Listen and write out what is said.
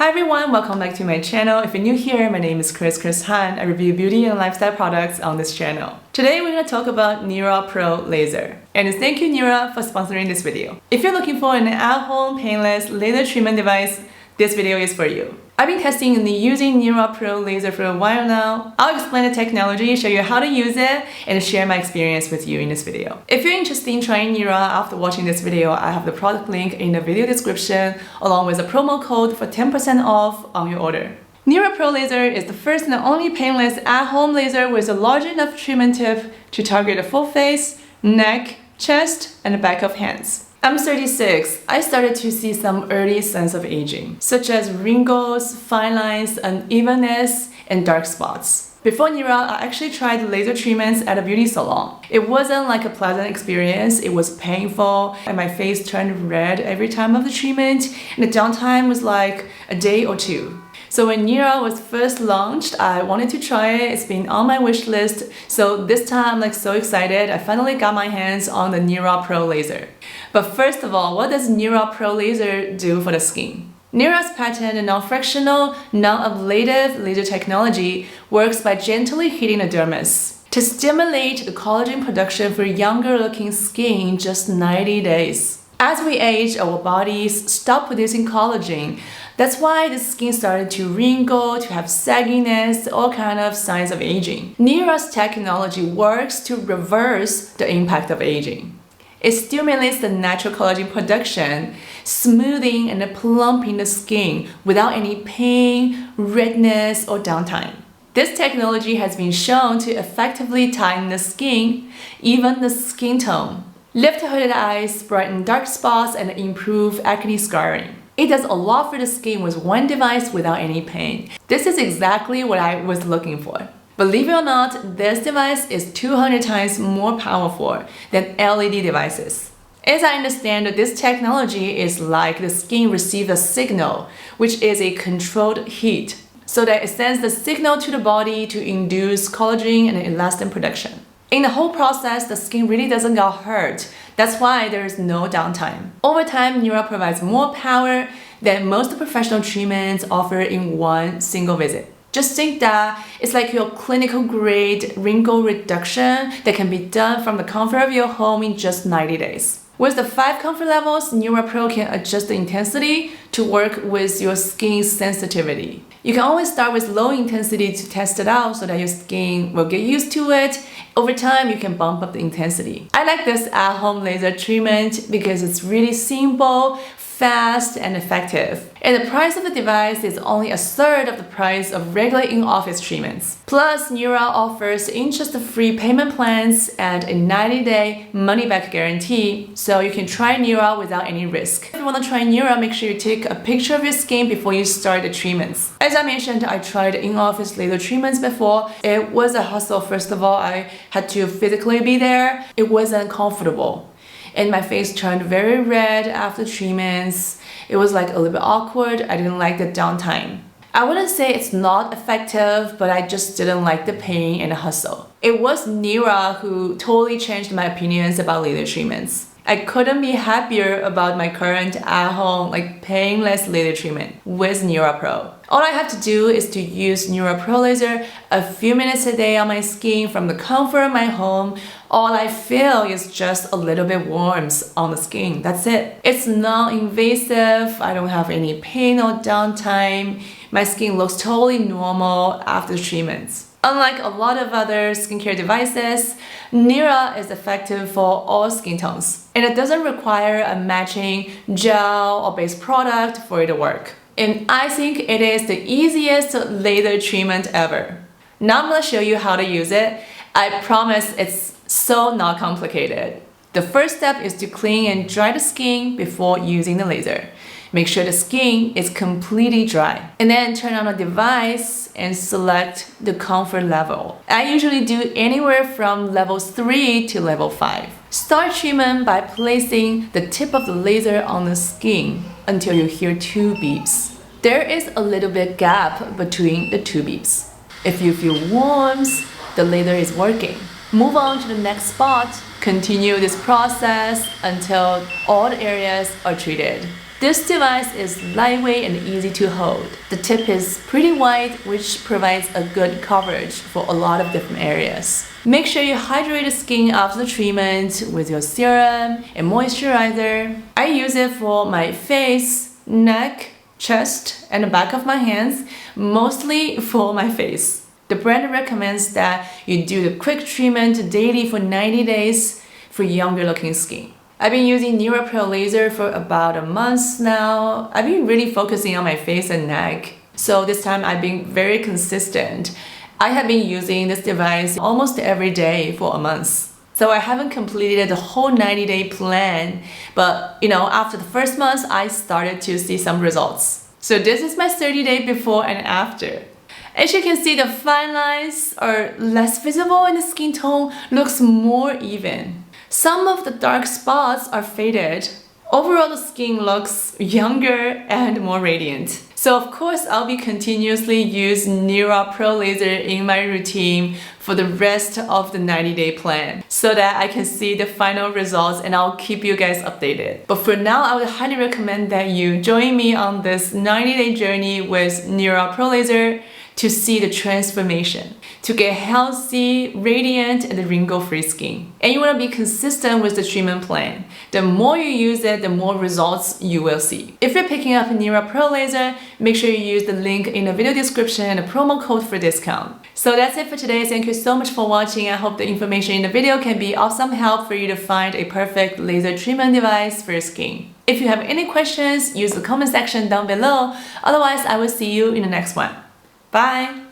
Hi everyone, welcome back to my channel. If you're new here, my name is Chris Han. I review beauty and lifestyle products on this channel. Today we're going to talk about NIRA Pro Laser. And thank you NIRA for sponsoring this video. If you're looking for an at-home painless laser treatment device, this video is for you. I've been testing and using NIRA Pro Laser for a while now. I'll explain the technology, show you how to use it, and share my experience with you in this video. If you're interested in trying NIRA after watching this video, I have the product link in the video description along with a promo code for 10% off on your order. NIRA Pro Laser is the first and only painless at-home laser with a large enough treatment tip to target the full face, neck, chest, and the back of hands. I'm 36. I started to see some early signs of aging, such as wrinkles, fine lines, unevenness, and dark spots. Before NIRA, I actually tried laser treatments at a beauty salon. It wasn't like a pleasant experience, it was painful, and my face turned red every time of the treatment, and the downtime was like a day or two. So when NIRA was first launched, I wanted to try it. It's been on my wish list. So this time I'm so excited. I finally got my hands on the NIRA Pro Laser. But first of all, what does NIRA Pro Laser do for the skin? NIRA's patented non-frictional, non-ablative laser technology works by gently heating the dermis to stimulate the collagen production for younger looking skin in just 90 days. As we age, our bodies stop producing collagen. That's why the skin started to wrinkle, to have sagginess, all kind of signs of aging. NIRA's technology works to reverse the impact of aging. It stimulates the natural collagen production, smoothing and plumping the skin without any pain, redness, or downtime. This technology has been shown to effectively tighten the skin, even the skin tone, lift hooded eyes, brighten dark spots, and improve acne scarring. It does a lot for the skin with one device without any pain. This is exactly what I was looking for. Believe it or not, this device is 200 times more powerful than LED devices. As I understand it, this technology is like the skin receives a signal, which is a controlled heat, so that it sends the signal to the body to induce collagen and elastin production. In the whole process, the skin really doesn't get hurt. That's why there is no downtime. Over time, NIRA provides more power than most professional treatments offer in one single visit. Just think that it's like your clinical grade wrinkle reduction that can be done from the comfort of your home in just 90 days. With the 5 comfort levels, NIRA Pro can adjust the intensity to work with your skin's sensitivity. You can always start with low intensity to test it out so that your skin will get used to it. Over time, you can bump up the intensity. I like this at-home laser treatment because it's really simple, fast, and effective. And the price of the device is only a third of the price of regular in-office treatments. Plus, NIRA offers interest-free payment plans and a 90-day money-back guarantee, so you can try NIRA without any risk. If you want to try NIRA, make sure you take a picture of your skin before you start the treatments. As I mentioned, I tried in-office laser treatments before. It was a hustle. First of all, I had to physically be there. It wasn't comfortable. And my face turned very red after treatments. It was like a little bit awkward. I didn't like the downtime. I wouldn't say it's not effective, but I just didn't like the pain and the hustle. It was NIRA who totally changed my opinions about laser treatments. I couldn't be happier about my current at-home, painless laser treatment with NIRA Pro. All I have to do is to use NIRA Pro Laser a few minutes a day on my skin from the comfort of my home. All I feel is just a little bit warmth on the skin. That's it. It's non-invasive. I don't have any pain or downtime. My skin looks totally normal after treatments. Unlike a lot of other skincare devices, NIRA is effective for all skin tones, and it doesn't require a matching gel or base product for it to work. And I think it is the easiest laser treatment ever. Now I'm going to show you how to use it. I promise it's so not complicated. The first step is to clean and dry the skin before using the laser. Make sure the skin is completely dry. And then turn on the device and select the comfort level. I usually do anywhere from level 3 to level 5. Start treatment by placing the tip of the laser on the skin until you hear 2 beeps. There is a little bit gap between the 2 beeps. If you feel warmth, the laser is working. Move on to the next spot. Continue this process until all the areas are treated. This device is lightweight and easy to hold. The tip is pretty wide, which provides a good coverage for a lot of different areas. Make sure you hydrate the skin after the treatment with your serum and moisturizer. I use it for my face, neck, chest, and the back of my hands, mostly for my face. The brand recommends that you do the quick treatment daily for 90 days for younger looking skin. I've been using NIRA Pro Laser for about a month now. I've been really focusing on my face and neck. So this time I've been very consistent. I have been using this device almost every day for a month. So I haven't completed the whole 90-day plan, but after the first month, I started to see some results. So this is my 30-day before and after. As you can see, the fine lines are less visible and the skin tone looks more even. Some of the dark spots are faded. Overall, the skin looks younger and more radiant. So of course, I'll be continuously using NIRA Pro Laser in my routine for the rest of the 90-day plan so that I can see the final results and I'll keep you guys updated. But for now, I would highly recommend that you join me on this 90-day journey with NIRA Pro Laser to see the transformation, to get healthy, radiant, and wrinkle-free skin. And you want to be consistent with the treatment plan. The more you use it, the more results you will see. If you're picking up NIRA Pro Laser, make sure you use the link in the video description and a promo code for discount. So that's it for today. Thank you so much for watching. I hope the information in the video can be of some help for you to find a perfect laser treatment device for your skin. If you have any questions, use the comment section down below. Otherwise, I will see you in the next one. Bye!